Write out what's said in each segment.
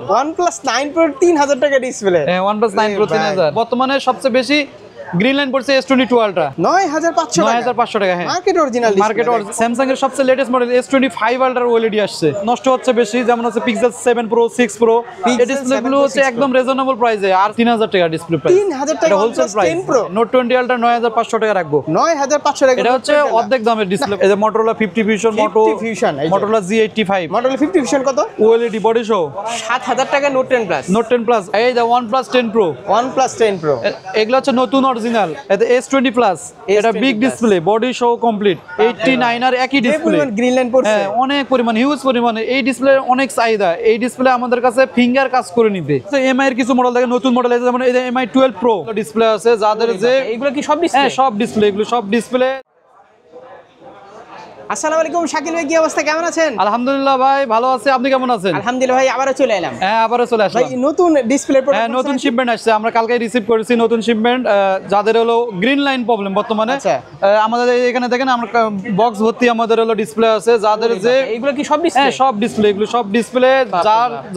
OnePlus 9 Pro 3000 টাকা display. হ্যাঁ OnePlus 9 Pro 3000 বর্তমানে সবচেয়ে বেশি গ্রিন লাইন পড়ছে S22 Ultra 9500 টাকা। 9500 টাকা। হ্যাঁ market original display. Market Samsung এর সবচেয়ে latest model S25 Ultra OLED আসছে। নষ্ট হচ্ছে বেশি, যেমন হচ্ছে Pixel 7 Pro 6 Pro এই ডিসপ্লেগুলো হচ্ছে একদম রিজনেবল প্রাইসে, আর 3000 টাকা ডিসপ্লে প্রাইস। 3000 টাকা হোলসেল প্রাইস। Note 20 Ultra 9500 টাকা রাখবো। 9500 টাকা। এটা হচ্ছে অর্ধেক দামের ডিসপ্লে। এই যে Motorola 50 Fusion, Motorola Z85, Motorola 50 Fusion কত? OLED body show 7000 টাকা Note 10 Plus। Note 10 Plus। এই যে OnePlus 10 Pro, OnePlus 10 Pro এগুলো হচ্ছে নতুন অরিজিনাল। এটা S20 Plus, এটা big display, body show complete, 89 আর একই ডিসপ্লে। গ্রিন লাইন পড়ছে। হ্যাঁ অনেক পরিমাণ, হিউজ পরিমাণে। এই ডিসপ্লে অনেক চাহিদা। এই ডিসপ্লে আমাদের কাছে ফিঙ্গার কাজ করে নিবে। তো এমআই এর কিছু মডেল দেখেন, নতুন মডেল আছে, যেমন এই যে MI 12 Pro ডিসপ্লে আছে, যাদের যে এগুলো কি সব ডিসপ্লে? হ্যাঁ সব ডিসপ্লে, এগুলো সব ডিসপ্লে। আসসালামু আলাইকুম শাকিল ভাই, কি অবস্থা, কেমন আছেন? আলহামদুলিল্লাহ ভাই ভালো আছি, আপনি কেমন আছেন? আলহামদুলিল্লাহ ভাই, আবারো চলে এলাম। হ্যাঁ আবারও চলে আসলাম ভাই নতুন ডিসপ্লে প্রোডাক্ট। হ্যাঁ নতুন শিপমেন্ট আসছে, আমরা কালকে রিসিভ করেছি নতুন শিপমেন্ট। যাদের হলো গ্রিন লাইন প্রবলেম বর্তমানে, আমাদের এখানে দেখেন আমরা বক্স ভর্তি আমাদের হলো ডিসপ্লে আছে। যাদের যে এগুলো কি সব ডিসপ্লে? হ্যাঁ সব ডিসপ্লে, এগুলো সব ডিসপ্লে।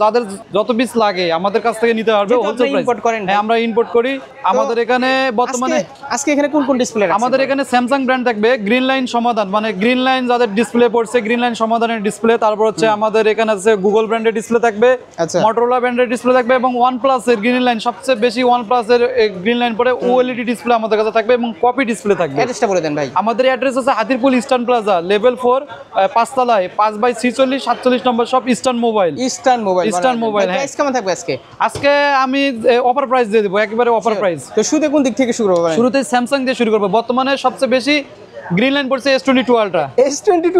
যাদের যত পিস লাগে আমাদের কাছ থেকে নিতে পারবে হোলসেল প্রাইস। ইম্পোর্ট করেন? হ্যাঁ আমরা ইম্পোর্ট করি। আমাদের এখানে বর্তমানে আজকে এখানে কোন কোন ডিসপ্লে আছে? আমাদের এখানে স্যামসাং ব্র্যান্ড থাকবে, গ্রিন লাইন সমাধান, মানে গ্রিন লাইন যাদের ডিসপ্লে পড়ছে গ্রিন লাইন সমাধানের ডিসপ্লে। তারপর হচ্ছে আমাদের এখানে আছে গুগল ব্র্যান্ডের ডিসপ্লে থাকবে, Motorola ব্র্যান্ডের ডিসপ্লে থাকবে, এবং OnePlus এর গ্রিন লাইন সবচেয়ে বেশি, OnePlus এর গ্রিন লাইন পরে OLED ডিসপ্লে আমাদের কাছে থাকবে, এবং কপি ডিসপ্লে থাকবে। অ্যাড্রেসটা বলে দেন ভাই। আমাদের অ্যাড্রেস আছে হাতিরপুল ইস্টার্ন প্লাজা লেভেল 4 5তলায় 5/46 47 নম্বর shop, eastern mobile. Eastern mobile. হ্যাঁ প্রাইস কেমন থাকবে আজকে? আজকে আমি অফার প্রাইস দিয়ে দেব, একেবারে অফার প্রাইস। তো শুরুতে কোন দিক থেকে শুরু হবে? শুরুতে স্যামসাং দিয়ে শুরু করব। বর্তমানে সবচেয়ে বেশি গ্রিন লাইন পড়ছে S22 Ultra। S22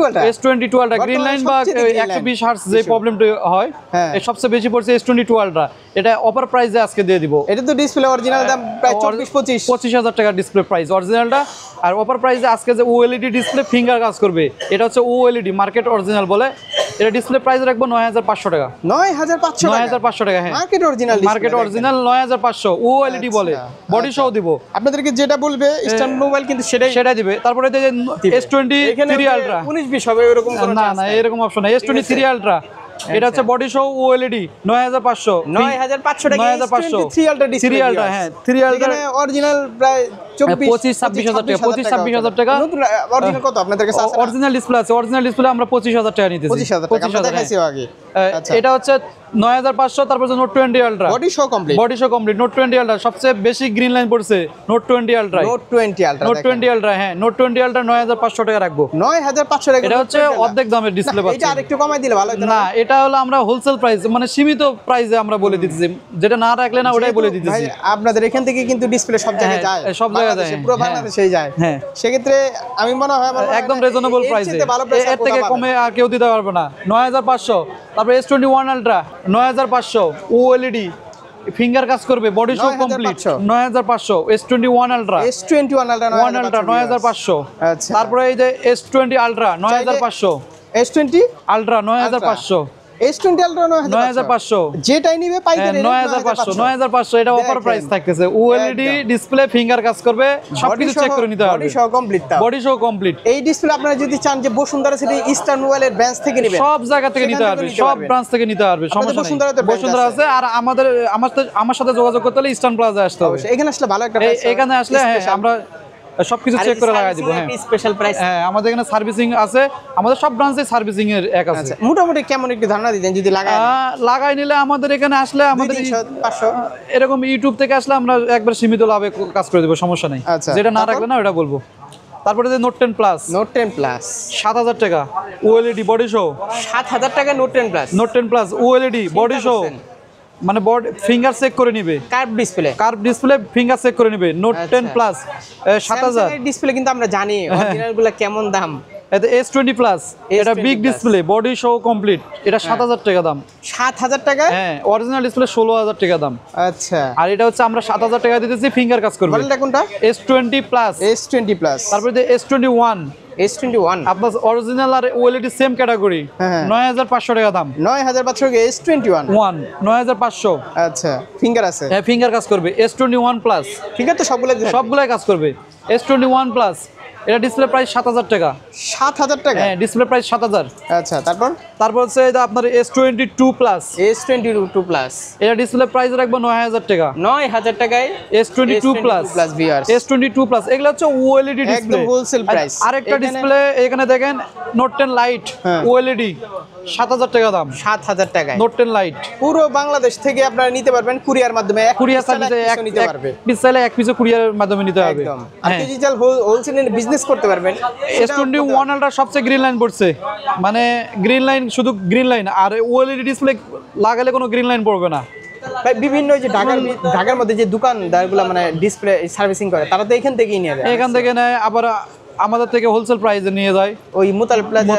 Ultra green line বা 120 হার্টজ যে প্রবলেমটা হয়, এই সবচেয়ে বেশি পড়ছে S22 Ultra। এটা অফার প্রাইসে আজকে দিয়ে দিব। এটা তো ডিসপ্লে অরিজিনাল দাম প্রায় 25,000 টাকা ডিসপ্লে প্রাইস অরিজিনালটা। আর অফার প্রাইসে আজকে যে OLED ডিসপ্লে ফিঙ্গার কাজ করবে, এটা হচ্ছে OLED মার্কেট অরিজিনাল বলে। এটা ডিসপ্লে প্রাইস রাখবো 9500 টাকা। 9500 টাকা। হ্যাঁ মার্কেট অরিজিনাল 9500, OLED বলে, বডি সহ দিব। আপনাদেরকে যেটা বলবে ইস্টার্ন মোবাইল কিন্তু সেটাই দিবে। তারপরে S23 Ultra 19-20 হবে এরকম কোনো না এরকম অপশন নাই। S23 Ultra এটা হচ্ছে বডি সহ OLED 9500 টাকা। 3 Ultra ডিসপ্লে। হ্যাঁ 3 Ultra অরিজিনাল প্রায় 25,000 টাকা। নতুন অরিজিনাল কত আপনাদের কাছে আছে? অরিজিনাল ডিসপ্লে আছে, অরিজিনাল ডিসপ্লে আমরা 25,000 টাকা নিতেছি। 25,000 টাকা দেখাইছি আগে। এটা হচ্ছে 9500। তারপর Note 20 Ultra body show complete. Note 20 Ultra সবচেয়ে বেশি গ্রিন লাইন পড়ছে Note 20 Ultra। Note 20 Ultra হ্যাঁ Note 20 Ultra 9500 টাকা রাখবো। 9500 টাকা। এটা হচ্ছে অর্ধেক দামের ডিসপ্লে পাচ্ছেন। এটা আরেকটু কমাই দিলে ভালো হতো না? এটা হলো আমরা হোলসেল প্রাইস, মানে সীমিত প্রাইসে আমরা বলে দিতেছি, যেটা না রাখলে না ওটাই বলে দিতেছি। আপনাদের এখান থেকে কিন্তু ডিসপ্লে সব জায়গায় যায়, সব জায়গায় যায়, পুরো বাংলাদেশেই যায়। হ্যাঁ সেক্ষেত্রে আমি মনে হয় একদম রিজনেবল প্রাইসে, এর থেকে কমে আর কেউ দিতে পারবে না। 9500। তারপর S21 Ultra 9500, OLED ফিঙ্গার কাজ করবে, body show complete 9500। S21 Ultra 9500। আচ্ছা তারপরে এই যে S20 Ultra 9500, S20 Ultra 9500, S20 Ultra 9500 যেটাই নিবে পাইকারি 9500। এটা অফার প্রাইস থাকতেছে। OLED ডিসপ্লে ফিঙ্গার কাজ করবে, সবকিছু চেক করে নিতে হবে, বডি শো কমপ্লিট। এই ডিসপ্লে আপনারা যদি চান যে বসুন্ধরা সিটি ইস্টার্ন মোবাইলের ব্রাঞ্চ থেকে নেবেন, সব জায়গা থেকে নিতে পারবে, সব ব্রাঞ্চ থেকে নিতে পারবে, সমস্যা নেই। বসুন্ধরা আছে। আর আমার সাথে যোগাযোগ করতে হলে ইস্টার্ন প্লাজা আসতে হবে। এখানে আসলে ভালো একটা এখানে আসলে হ্যাঁ আমরা সবকিছু চেক করে লাগাই দিব। হ্যাঁ স্পেশাল প্রাইস। হ্যাঁ আমাদের এখানে সার্ভিসিং আছে, আমাদের সব ব্রাঞ্চে সার্ভিসিং এর এক আছে। মোটামুটি কেমন একটু ধারণা দিতেন যদি লাগাই নিলে আমাদের এখানে আসলে আমাদের 500 এরকম ইউটিউব থেকে আসলে আমরা একবার সীমিত লাভে কাজ করে দেব, সমস্যা নেই। যেটা না রাখলে না ওটা বলবো। তারপরে যে Note 10 Plus 7000 টাকা, OLED বডি শো 7000 টাকা। Note 10 Plus OLED body show, মানে বডি ফিঙ্গার চেক করে নিবে, কার্ভ ডিসপ্লে ফিঙ্গার চেক করে নিবে। Note 10 Plus 7000 ডিসপ্লে কিন্তু আমরা জানি অরিজিনালগুলো কেমন দাম। এটা S20 Plus, এটা big display, body show complete, এটা 7000 টাকা দাম। 7000 টাকা? হ্যাঁ অরিজিনাল ডিসপ্লে 16000 টাকা দাম। আচ্ছা। আর এটা হচ্ছে আমরা 7000 টাকা দিতেছি, ফিঙ্গার কাজ করবে। মডেলটা কোনটা? S20 Plus। তারপরে যে S21 আপনার অরিজিনাল আর OLED সেম ক্যাটাগরি, 9500 টাকা দাম। 9500 টাকা S21 9500। আচ্ছা ফিঙ্গার আছে? হ্যাঁ ফিঙ্গার কাজ করবে। S21 Plus ফিঙ্গার তো সবগুলাই কাজ করবে। S21 Plus এটা ডিসপ্লে প্রাইস 7000 টাকা। 7000 টাকা? হ্যাঁ ডিসপ্লে প্রাইস 7000। আচ্ছা তারপর তারপর হচ্ছে এটা আপনার S22 প্লাস। S22 প্লাস এটা ডিসপ্লে প্রাইস রাখবো 9000 টাকা। 9000 টাকায় S22 plus viewers. S22 plus এগুলো হচ্ছে OLED ডিসপ্লে, একদম হোলসেল প্রাইস। আরেকটা ডিসপ্লে এখানে দেখেন নোট 10 লাইট OLED 7000 টাকা দাম। 7000 টাকায় নোট 10 লাইট পুরো বাংলাদেশ থেকে আপনারা নিতে পারবেন কুরিয়ার মাধ্যমে। কুরিয়ার সার্ভিসে এক নিতে পারবে, পিস চাইলে এক পিসও কুরিয়ারের মাধ্যমে নিতে হবে। একদম। আর ডিজিটাল হোলসেলে বিজনেস করতে পারবেন। S21 আলট্রা সবচেয়ে গ্রিন লাইন পড়ছে, মানে গ্রিন লাইন, শুধু গ্রিন লাইন। আর OLED ডিসপ্লে লাগালে কোনো গ্রিন লাইন পড়বে না। ভাই বিভিন্ন যে ঢাকার মধ্যে যে দোকানদারগুলো মানে ডিসপ্লে সার্ভিসিং করে তারা তো এখান থেকেই নিয়ে যায়, এখান থেকে নেয়, আবার আমাদের থেকে হোলসেল প্রাইসে নিয়ে যায়। ওই মুতাল প্লাজা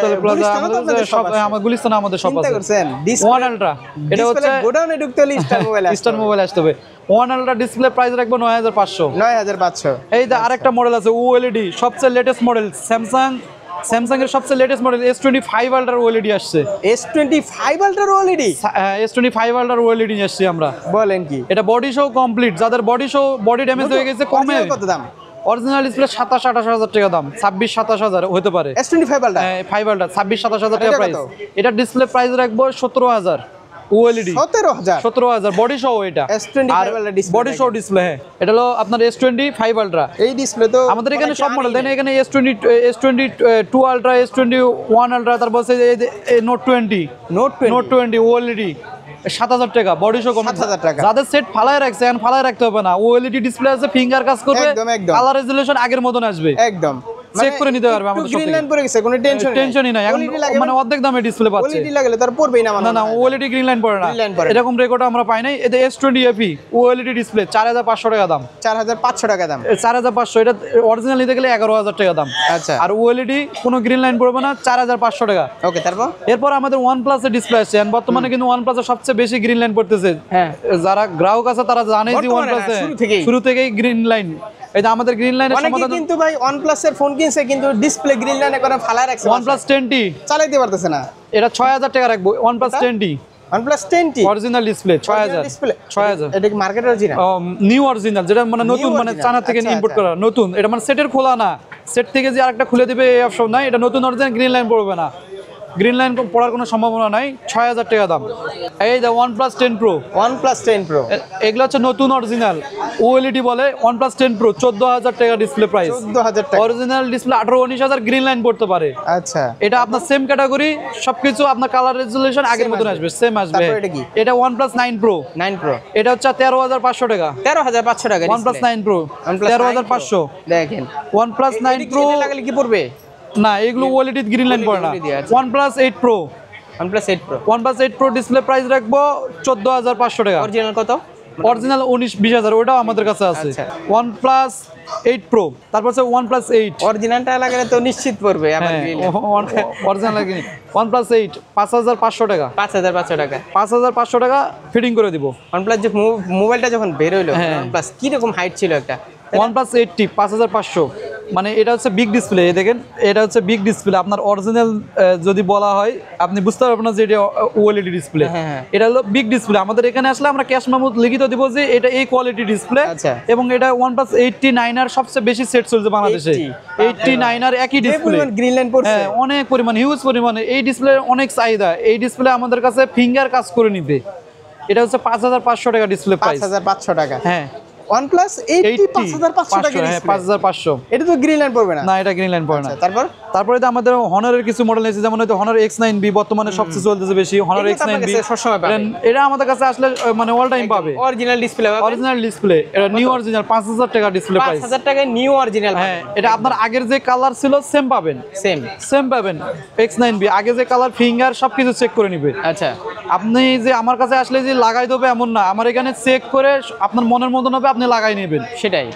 আমাদের সব, আমার গুলিস্তানে আমাদের সব আছে। করছেন ওয়ান আলট্রা এটা হচ্ছে গোডাউনে ঢুকতে হলে স্টার মোবাইল আসতে হবে। ওয়ান আলট্রা ডিসপ্লে প্রাইস রাখবো 9500। 9500। এই যে আরেকটা মডেল আছে OLED সবচেয়ে লেটেস্ট মডেল, স্যামসাং এর সবচেয়ে latest model S25 ultra OLED আসছে। S25 ultra OLED, S25 ultra OLED নিয়ে আসছি আমরা। বলেন কি? এটা বডি শো কমপ্লিট, যাদের বডি ড্যামেজ হয়ে গেছে কমে। কত দাম? অরিজিনাল ডিসপ্লে 27-28 টাকা দাম, 26-27 হতে পারে। S25 আলট্রা 5 আলট্রা 26-27 টাকা প্রাইস। এটা ডিসপ্লে প্রাইস রাখবো 17000 OLED। 17000 বডি শো এটা। S25 ultra display, body show display. হ্যাঁ, এটা হলো আপনার S25 আলট্রা। এই ডিসপ্লে তো আমাদের এখানে সব মডেল দেন, এখানে S22 আলট্রা, S21 আলট্রা, তারপর নোট 20 OLED 7000 টাকা বডি শো। 7000 টাকা। যাদের সেট ফালায় রাখছে এখন ফালায় রাখতে হবে না, OLED ডিসপ্লে আছে, ফিঙ্গার কাজ করবে, কালার রেজোলিউশন আগের মতন আসবে, একদম চেক করে নিতে পারবে আমাদের সব গ্রিন লাইন পড়ে গেছে, কোনো টেনশনই নাই। এখন মানে অর্ধেক দামে ডিসপ্লে পাচ্ছে। OLED লাগালে তার পড়বেই না, না OLED গ্রিন লাইন পড়ে না, এরকম রেকর্ড আমরা পাই নাই। এটা S20 FE OLED ডিসপ্লে 4500 টাকা দাম। 4500 টাকা দাম। 4500 এটা অরিজিনাল নিতে গেলে 11000 টাকা দাম। আচ্ছা। আর OLED কোনো গ্রিন লাইন পড়বে না, 4500 টাকা। ওকে, তারপর এরপর আমাদের OnePlus এর ডিসপ্লে আসছে। বর্তমানে কিন্তু OnePlus এর সবচেয়ে বেশি গ্রিন লাইন পড়তেছে। হ্যাঁ, যারা গ্রাহক আছে তারা জানে যে OnePlus শুরু থেকেই গ্রিন লাইন। এই যে আমাদের গ্রিন লাইনের সমাধান কিন্তু ভাই OnePlus এর ফোন কিনছে কিন্তু ডিসপ্লে গ্রিন লাইনে করে ফালায় রাখছে, OnePlus 10T চালাইতে পারতেছে না। এটা 6000 টাকা রাখবো। OnePlus 10T OnePlus 10T original display 6000। এটা কি মার্কেট অরিজিনাল? নিউ অরিজিনাল, যেটা মানে নতুন, মানে চায়না থেকে ইম্পোর্ট করা নতুন। এটা মানে সেটের খোলা না, সেট থেকে যে আরেকটা খুলে দিবে এই অপশন নাই। এটা নতুন অরিজিনাল, গ্রিন লাইন পড়বে না, গ্রিন লাইন পড়ার কোনো সম্ভাবনা নাই। 6000 টাকা দাম। এই যে OnePlus 10 Pro, এগুলো হচ্ছে নতুন অরিজিনাল OLED বলে। OnePlus 10 Pro 14000 টাকা ডিসপ্লে প্রাইস। 14000 টাকা অরিজিনাল ডিসপ্লে 18-19000 গ্রিন লাইন পড়তে পারে। আচ্ছা, এটা আপনার সেম ক্যাটাগরি, সবকিছু আপনার কালার রেজোলিউশন আগের মতন আসবে, সেম আসবে। এটা OnePlus 9 Pro, এটা হচ্ছে 13500 টাকা। 13500 টাকা OnePlus 9 Pro 13500। দেখেন OnePlus 9 Pro লাগালে কি পড়বে না, এগুলো OLED গ্রিন লাইন পড়ে না। OnePlus 8 Pro, OnePlus 8 Pro display price রাখবো 14500 টাকা। অরিজিনাল কত? অরিজিনাল 19-20,000, ওটাও আমাদের কাছে আছে। OnePlus 8 Pro, তারপর হচ্ছে OnePlus 8 অরিজিনালটা লাগালে তো নিশ্চিত পড়বে আমার গ্রিন অরিজিনাল লাগেনি। OnePlus 8 5500 টাকা। 5500 টাকা 5500 টাকা ফিটিং করে দিব। OnePlus যে মোবাইলটা যখন বের হইলো OnePlus কি রকম হাইট ছিল একটা? OnePlus 8T 5500, মানে এটা হচ্ছে বিগ ডিসপ্লে। দেখেন এটা হচ্ছে বিগ ডিসপ্লে। আপনার অরিজিনাল যদি বলা হয় আপনি বুঝতে পারবেন না যে এটা OLED ডিসপ্লে। এটা হলো বিগ ডিসপ্লে। আমাদের এখানে আসলে আমরা ক্যাশ মেমো লিখিত দিব যে এটা এই কোয়ালিটি ডিসপ্লে। এবং এটা OnePlus 89 এর সবচেয়ে বেশি সেট চলছে বাংলাদেশে। 89 এর একই ডিসপ্লে, গ্রিন লাইন পড়ছে অনেক পরিমাণ, হিউজ পরিমাণে। এই ডিসপ্লে অনেক চাহিদা। এই ডিসপ্লে আমাদের কাছে ফিঙ্গার কাজ করে নিবে। এটা হচ্ছে 5500 টাকা ডিসপ্লে প্রাইস। 5500 টাকা। হ্যাঁ, OnePlus 8T 5500 টাকা। হ্যাঁ, 5500। এটা তো গ্রিন লাইন পড়বে না। না, এটা গ্রিন লাইন পড়ে না। তারপরে তো আমাদের হনারের কিছু মডেল আছে, যেমন হয়তো Honor X9B বর্তমানে সবচেয়ে চলতেছে বেশি। Honor X9B এটা আমাদের কাছে আসলে মানে অল টাইম পাবে। অরিজিনাল ডিসপ্লে এটা নিউ অরিজিনাল 5000 টাকা ডিসপ্লে প্রাইস। 5000 টাকায় নিউ অরিজিনাল। হ্যাঁ, এটা আপনার আগের যে কালার ছিল সেম পাবেন। সেম পাবেন। X9B আগে যে কালার, ফিঙ্গার সবকিছু চেক করে নিবে। আচ্ছা, আপনি যে আমার কাছে আসলে যে লাগাই দেবে এমন না, আমার এখানে চেক করে আপনার মনের মতন হবে, আপনি লাগাই নেবেন। সেটাই।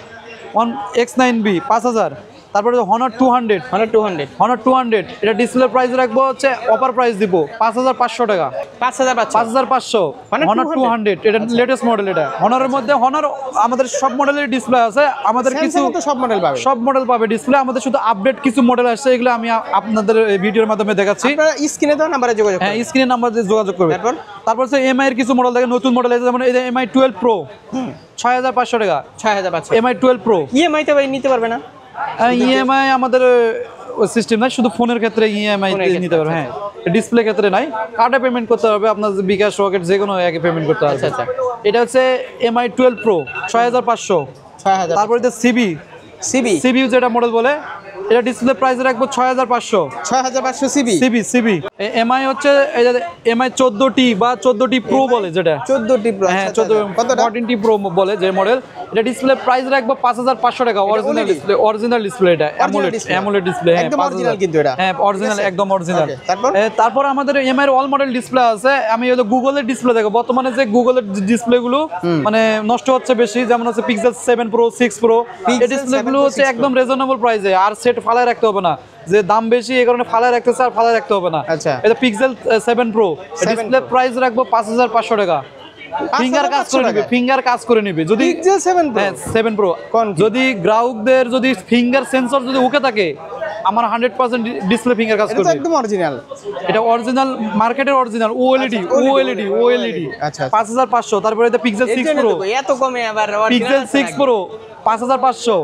X9B 5000। তারপরে Honor 200 এটা ডিসপ্লে প্রাইস রাখবো হচ্ছে অফার প্রাইস দিব 5500 টাকা। 5500 Honor 200 এটা লেটেস্ট মডেল। এটা Honorর মধ্যে Honor আমাদের সব মডেলের ডিসপ্লে আছে। আমাদের কিছু সব মডেল পাবে ডিসপ্লে। আমাদের শুধু আপডেট কিছু মডেল আসছে, এগুলো আমি আপনাদের ভিডিওর মাধ্যমে দেখাচ্ছি। আপনারা স্ক্রিনে দেওয়া নম্বরে যোগাযোগ করুন। হ্যাঁ, স্ক্রিনের নাম্বারে যোগাযোগ করবেন। তারপর হচ্ছে MI এর কিছু মডেল দেখেন, নতুন মডেল আছে, যেমন এই যে MI 12 Pro 6500 টাকা। 6500 MI 12 Pro EMI তে ভাই নিতে পারবে না? EMI আমাদের সিস্টেম নাই, শুধু ফোনের ক্ষেত্রে EMI নিতে পারবে। হ্যাঁ, ডিসপ্লে ক্ষেত্রে নাই, কার্ডে পেমেন্ট করতে হবে, আপনার বিকাশ রকেট যে কোনো একে পেমেন্ট করতে হবে। আচ্ছা। এটা হচ্ছে MI 12 Pro 6500। 6000 তারপরে এটা সিবি সিবি যেটা মডেল বলে, এটা ডিসপ্লে প্রাইস রাখবো 6500। 6500 সিবি সিবি এমআই হচ্ছে MI 14T বা 14T Pro বলে, যেটা 14টি প্রো। হ্যাঁ আচ্ছা, 14T Pro বলে যে মডেল। এটা ডিসপ্লে প্রাইস রাখবো 5500 টাকা। অরিজিনাল ডিসপ্লে এটা অ্যামোলেড ডিসপ্লে। হ্যাঁ একদম অরিজিনাল কিন্তু এটা। হ্যাঁ অরিজিনাল, একদম অরিজিনাল। তারপর আমাদের এমআই এর অল মডেল ডিসপ্লে আছে। আমি হলো গুগলের ডিসপ্লে দেখো, বর্তমানে যে গুগলের ডিসপ্লে গুলো মানে নষ্ট হচ্ছে বেশি, যেমন হচ্ছে পিক্সেল 7 Pro 6 Pro, এই ডিসপ্লে গুলো হচ্ছে একদম রিজনেবল প্রাইসে, আর সেট ফালায় রাখতে হবে না, যে দাম বেশি এই কারণে ফালায় রাখতেছে, আর ফালায় রাখতে হবে না। আচ্ছা, এটা পিক্সেল 7 Pro ডিসপ্লে প্রাইস রাখবো 5500 টাকা। ফিঙ্গার কাজ করে নিবে যদি পিক্সেল 7 Pro। হ্যাঁ 7 Pro যদি গ্রাহকদের যদি ফিঙ্গার সেন্সর যদি ওকে থাকে, আমার 100% ডিসপ্লে ফিঙ্গার কাজ করবে। এটা একদম অরিজিনাল, এটা অরিজিনাল, মার্কেটের অরিজিনাল ওএলইডি। আচ্ছা 5500। তারপরে এটা পিক্সেল 6 Pro, এত কমে আবার পিক্সেল 6 Pro 5500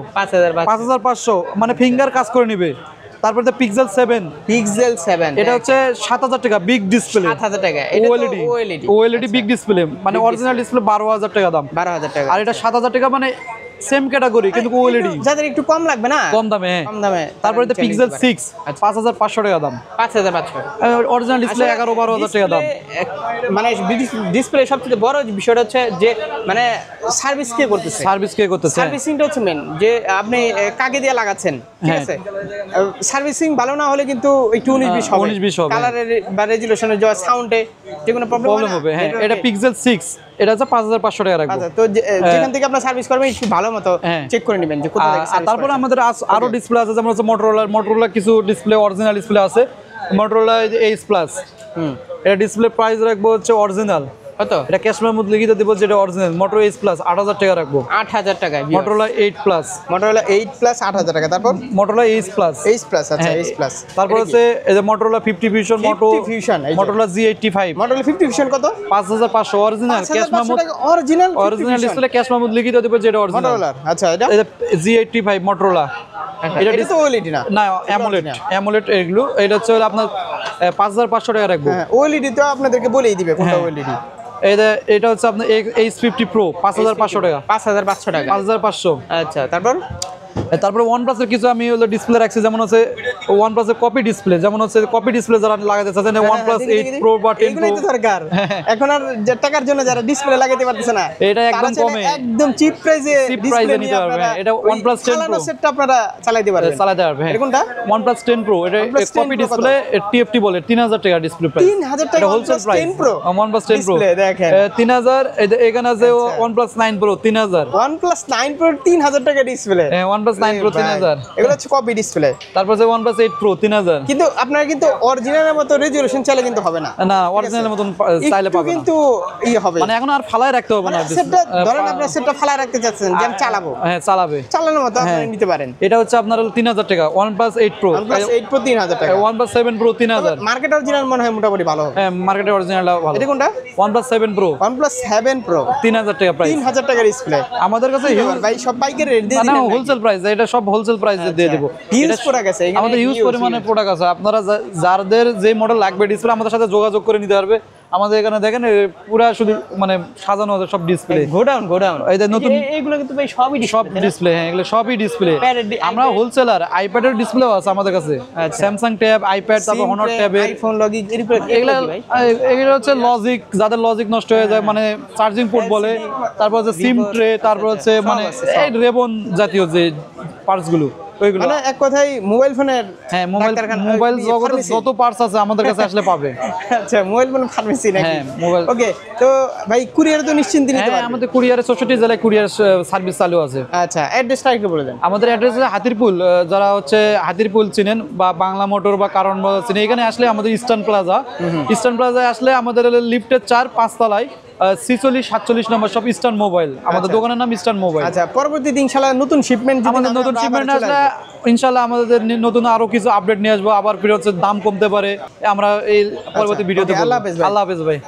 5500, মানে ফিঙ্গার কাজ করে নিবে। তারপরে তো পিক্সেল 7 এটা হচ্ছে 7000 টাকা, বিগ ডিসপ্লে 7000 টাকা। এটা ওএলইডি বিগ ডিসপ্লে, মানে অরিজিনাল ডিসপ্লে 12000 টাকা দাম। 12000 টাকা। আর এটা 7000 টাকা, মানে সেম ক্যাটাগরি কিন্তু ওএলইডি, যাদের একটু কম লাগবে না, কম দামে। কম দামে। তারপরে তো পিক্সেল 6 5500 টাকা দাম। 5500 অরিজিনাল ডিসপ্লে 11-12,000 টাকা দাম। মানে ডিসপ্লে সবচেয়ে বড় বিষয়টা হচ্ছে যে মানে সার্ভিস কে করতেছে, সার্ভিসিংটা হচ্ছে মেন, যে আপনি কাকে দিয়ে লাগাচ্ছেন, ঠিক আছে? সার্ভিসিং ভালো না হলে কিন্তু একটু 19-20 হবে, কালারের বা রেজুলেশনের যে সাউন্ডে যে কোনো প্রবলেম হবে। হ্যাঁ এটা পিক্সেল 6, এটা হচ্ছে 5500 টাকা রাখবো। আচ্ছা, তো যেখান থেকে আপনার সার্ভিস করবেন একটু ভালো মতো চেক করে নেবেন যে কোথা থেকে সার্ভিস। তারপরে আমাদের আরো ডিসপ্লে আছে, যেমন হচ্ছে মোটরোলা কিছু ডিসপ্লে অরিজিনাল ডিসপ্লে আছে। মোটরোলা Ace Plus, এটা ডিসপ্লে প্রাইস রাখবো হচ্ছে অরিজিনাল কত, এটা ক্যাশ মেমো লিখিত দিব, যেটা অরিজিনাল মোটরোলা Ace Plus 8000 টাকা রাখবো। 8000 টাকা। মোটরোলা 8 Plus 8000 টাকা। তারপর মোটরোলা Ace Plus। আচ্ছা Ace Plus। তারপর হচ্ছে এই যে Motorola 50 Fusion, Motorola G85। Motorola 50 Fusion কত? 5500 original cash memo, original display cash memo লিখিত দিব, যেটা অরিজিনাল মোটরোলা। আচ্ছা, এটা G85 মোটরোলা। এটা তো ওএলইডি না, অ্যামোলেড এগুলো। এটা হচ্ছে আপনার 5500 টাকা রাখবো। হ্যাঁ ওএলইডি তো আপনাদেরকে বলেই দিবে কোনটা ওএলইডি। এটা হচ্ছে আপনার H50 Pro 5500 টাকা। 5500। আচ্ছা, তারপরে OnePlus এর কিছু আমি হলো ডিসপ্লে রাখছি, যেমন হচ্ছে OnePlus এর কপি ডিসপ্লে, যেমন হচ্ছে কপি ডিসপ্লে যারা লাগাতে চাচ্ছেন, OnePlus 8 Pro বা 10 Pro। তো দরকার এখন আর যে টাকার জন্য যারা ডিসপ্লে লাগাতে পারতেছে না, এটা একদম কমে, একদম চিপ প্রাইসে ডিসপ্লে নিতে পারবে। এটা OnePlus 10 Pro সেটটা আপনারা চালাতে পারবেন। হ্যাঁ। এটা কোনটা? OnePlus 10 Pro, এটা কপি ডিসপ্লে, TFT বলে 3000 টাকা ডিসপ্লে প্রাইস। 3000 টাকা wholesale price. 10 Pro OnePlus 10 Pro দেখেন 3000। এখানে আছে OnePlus 9 Pro 3000। OnePlus 9 Pro 3000 টাকা ডিসপ্লে। হ্যাঁ OnePlus 9 Pro 3000। এগুলো হচ্ছে কপি ডিসপ্লে। তারপর আছে OnePlus 8 Pro 3000। কিন্তু আপনারা কিন্তু অরিজিনালের মতো রেজোলিউশন চাইলে কিন্তু হবে না, না অরিজিনালের মতন চাইলে পাবেন না, কিন্তু হবে মানে এখন আর ফালায় রাখতে হবে না। সেটটা ধরেন আপনারা সেটটা ফালায় রাখতে চাচ্ছেন যে আমি চালাবো, হ্যাঁ চালানোর মতো আপনি নিতে পারেন। এটা হচ্ছে আপনার 3000 টাকা OnePlus 8 Pro। OnePlus 8 Pro 3000 টাকা। OnePlus 7 Pro 3000। মার্কেট অরিজিনাল মনে হয় মোটামুটি ভালো হবে। হ্যাঁ মার্কেটের অরিজিনালটা ভালো। এটা কোনটা? OnePlus 7 Pro। OnePlus 7 Pro 3000 টাকা প্রাইস। 3000 টাকা ডিসপ্লে। আমাদের কাছে ভাই সব বাইকের রেট দিয়ে দিবেন, না হোলসেল প্রাইস, এটা সব হোলসেল প্রাইসে দিয়ে দেব। হিউজ প্রোডাক্ট আছে এখানে, আমাদের হিউজ পরিমাণে প্রোডাক্ট আছে। আপনারা যাদের যে মডেল লাগবে ডিসপ্লে, আমাদের সাথে যোগাযোগ করে নিতে পারবে। আমাদের এখানে দেখেন পুরো শুধু মানে সাজানো আছে সব ডিসপ্লে। গোডাউন এই যে নতুন এইগুলো কিন্তু ভাই সবই সব ডিসপ্লে। হ্যাঁ এগুলো সবই ডিসপ্লে। আমরা হোলসেলার, আইপ্যাডের ডিসপ্লেও আছে আমাদের কাছে, স্যামসাং ট্যাব, আইপ্যাড, তারপর হনর ট্যাবে, আইফোন লগিং এগুলো হচ্ছে লজিক, যাদের লজিক নষ্ট হয়ে যায়, মানে চার্জিং পোর্ট বলে, তারপর হচ্ছে সিম ট্রে, তারপর হচ্ছে মানে এই রেবন জাতীয় যে পার্টস গুলো, ওইগুলো মানে এক কথায় মোবাইল ফোনের, হ্যাঁ মোবাইল জগতে যত পার্টস আছে আমাদের কাছে আসলে পাবে। আচ্ছা মোবাইল ফোন ফার্মেসি নাকি? হ্যাঁ মোবাইল। ওকে, তো ভাই কুরিয়ারে তো নিশ্চিন্তে নিতে পারবেন। আমাদের কুরিয়ারে 64 জেলায় কুরিয়ার সার্ভিস চালু আছে। আচ্ছা অ্যাড্রেসটা একটু বলে দেন। আমাদের অ্যাড্রেস হচ্ছে হাতিরপুল। যারা হচ্ছে হাতিরপুল চিনেন বা বাংলা মোটর বা কারণ চিনেন, এখানে আসলে আমাদের ইস্টার্ন প্লাজায় আসলে আমাদের লিফটের 4-5 তলায় 46-47 নম্বর সব ইস্টার্ন মোবাইল। আমাদের দোকানের নাম ইস্টার্ন মোবাইল। আচ্ছা পরবর্তীতে ইনশাআল্লাহ নতুন শিপমেন্ট, আমাদের নতুন শিপমেন্ট আসলে ইনশাআল্লাহ আমাদের নতুন আরো কিছু আপডেট নিয়ে আসবো। আবার ফিরে হচ্ছে দাম কমতে পারে, আমরা এই পরবর্তী ভিডিওতে। আল্লাহ হাফেজ ভাই।